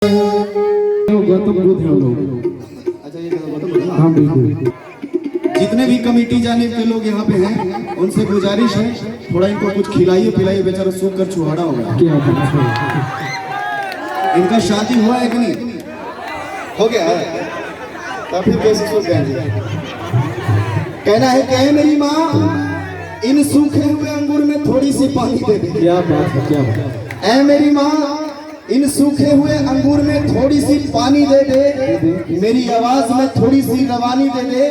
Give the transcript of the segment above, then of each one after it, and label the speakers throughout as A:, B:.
A: गौतम बुद्ध है लोग।
B: अच्छा ये गौतम बुद्ध।
A: हाँ बिल्कुल।
B: जितने भी कमेटी जाने के लोग यहाँ पे हैं उनसे गुजारिश है थोड़ा इनको कुछ खिलाइए पिलाइए, बेचारा सूख कर छुहाड़ा होगा।
A: क्या बात है।
B: इनका शादी हुआ है कि नहीं? हो गया है तो फिर कैसे सूख जाएंगे? कहना है कहे मेरी माँ इन सूखे हुए अंगूर में थोड़ी सी पानी दे दे।
A: क्या बात है, क्या बात है।
B: ऐ मेरी माँ इन सूखे हुए अंगूर में थोड़ी सी पानी दे दे, मेरी आवाज में थोड़ी सी रवानी दे दे।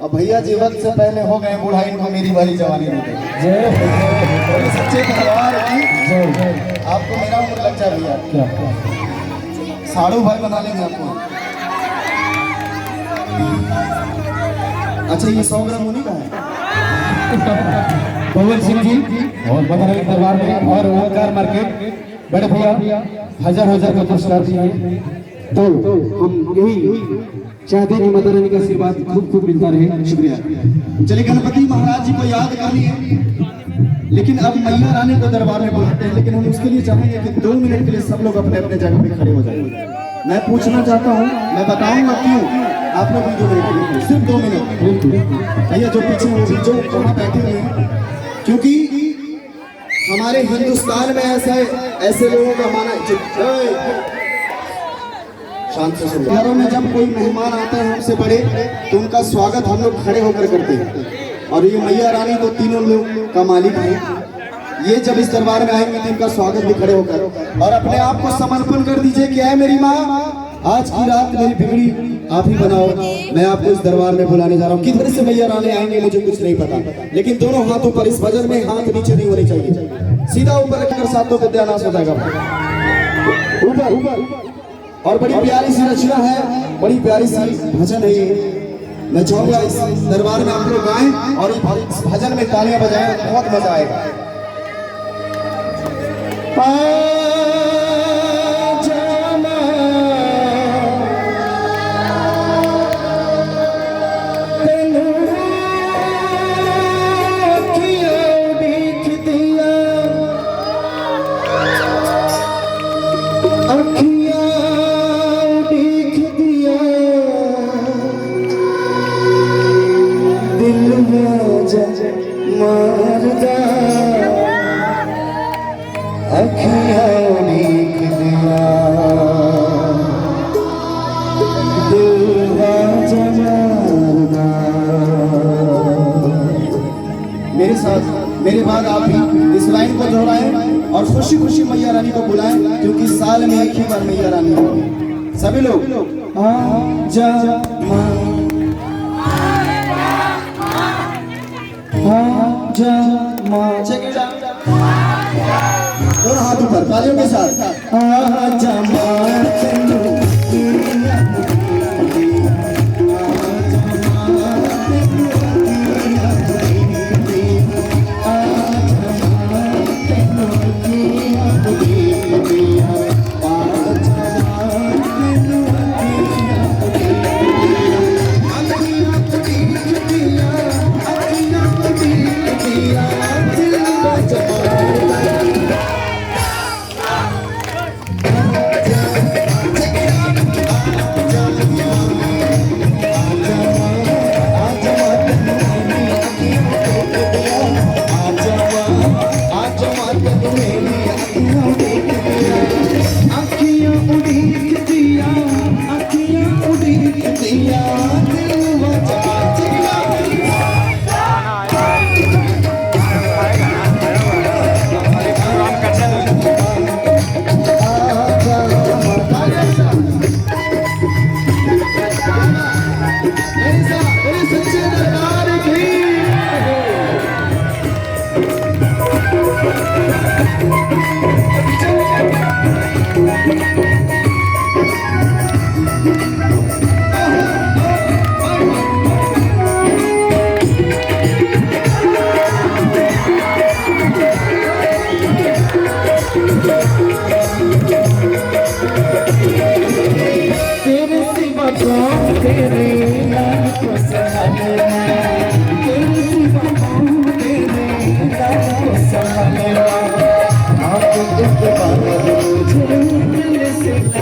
B: अब भैया जी वक्त से पहले हो गए बूढ़ा, इनको मेरी वाली जवानी दे दे। जय सच्चे दरबार की जय। आपको मेरा उम्र लग जाए भैया,
A: क्या
B: साड़ू भर बना लेंगे आपको। अच्छा ये 100 ग्राम होने का है।
A: पवन सिंह जी और मदर दरबार में और ओंकार मार्केट बड़े भैया हजार का पुरस्कार दिए। तो हम यही चाहते हैं कि माता रानी का आशीर्वाद खूब मिलता रहे। शुक्रिया।
B: चलिए गणपति महाराज जी को याद कर लिए, लेकिन अब मैया रानी को दरबार में बुलाते हैं, लेकिन हम उसके लिए चाहेंगे कि 2 मिनट के लिए सब लोग अपने अपने जगह पे खड़े हो जाएंगे। मैं पूछना चाहता हूँ, मैं बताऊंगा क्यों, आप लोग भी 2 मिनट, सिर्फ 2 मिनट। भैया जो पीछे वो भी जो वहाँ बैठे हुए हैं, क्योंकि हमारे हिंदुस्तान में ऐसे लोगों का माना शांत से सुनो। घरों में जब कोई मेहमान आता है हमसे बड़े तो उनका स्वागत हम लोग खड़े होकर करते हैं, और ये मैया रानी तो तीनों लोग का मालिक है। ये जब इस दरबार में आएंगे तो इनका स्वागत भी खड़े होकर, और अपने आप को समर्पण कर दीजिए कि है मेरी माँ आज की रात मेरी बिगड़ी आप ही बनाओ। मैं आपको इस दरबार में बुलाने जा रहा हूँ। किधर से मैया रानी आएंगे मुझे कुछ नहीं पता, लेकिन दोनों हाथों पर इस भजन में हाथ नीचे नहीं होने चाहिए, सीधा ऊपर रखकर सातों को ध्यान हो जाएगा ऊपर। और बड़ी प्यारी सी रचना है, बड़ी प्यारी सी भजन है ये। मैं चाहूंगा इस दरबार में आप लोग गाएं और इस भजन में तालियां बजाएं, बहुत मजा आएगा। मेरे साथ मेरे बाद आप भी इस लाइन को दोहराएं और खुशी खुशी मैया रानी को बुलाएं, क्योंकि साल में एक ही बार मैया रानी होगी। सभी लोग आजा माँ, आजा माँ, दोनों हाथ ऊपर तालियों के साथ। आजा माँ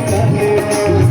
C: आप
B: है